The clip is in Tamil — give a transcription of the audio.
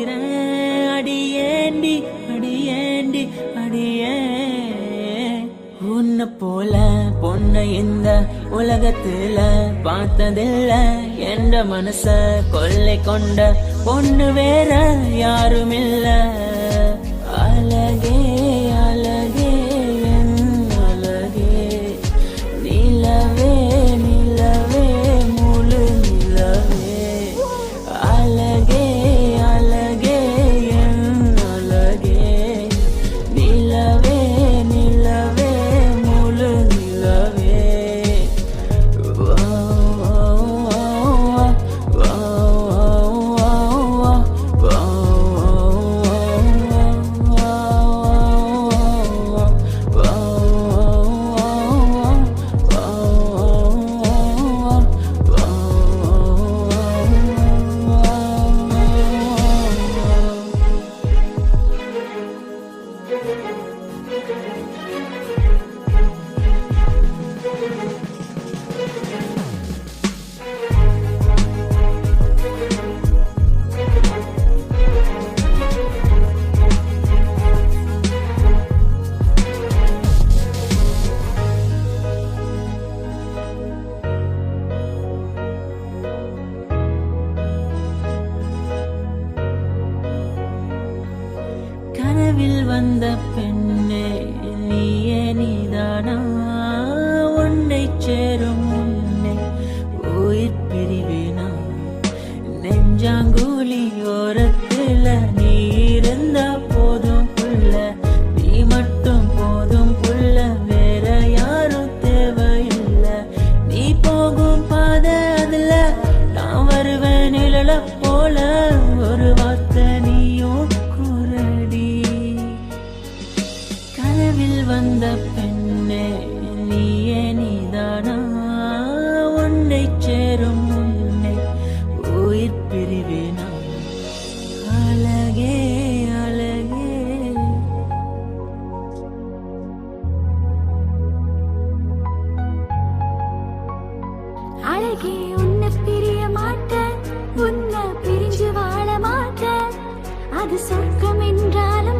நிக்கிறேன். அடியேண்டி அடியேண்டி அடியே, உன்னை போல பொண்ணு இந்த உலகத்துல பார்த்ததில்ல. என்ற மனச கொள்ளை கொண்ட பொண்ணு வேற யாருமில்ல. அழகே அழகே என் அழகே, நிலவே நிலவே முழு நிலவே. அழகே அழகே என் அழகே, நிலவே நிலவே முழு நிலவே. கனவில் வந்த பெண்ணே நீயே நீதானா, உன்னை சேரும் முன்னே உயிர் பிரிவினா. நெஞ்சாங்குழி ஓரத்துல நீ இருந்தா போதும் புள்ள, நீ மட்டும் போதும் புள்ள, வேற யாரும் தேவையில்லை. நீ போகும் பாதை அதுல நான் வருவேன் நிழல போல. ஒரு வார்த்தை நீயும் குரடி. கனவில் வந்த பெண்ணே நீயே நீதானா, உன்னை சேரும் முன்னே உயிர் பிரிவினா. அழகே அழகே, அழகே உன்னை பிரிய மாட்டேன், உன்னை பிரிஞ்சு வாழ மாட்டேன். அது சொர்க்கம் என்றாலும்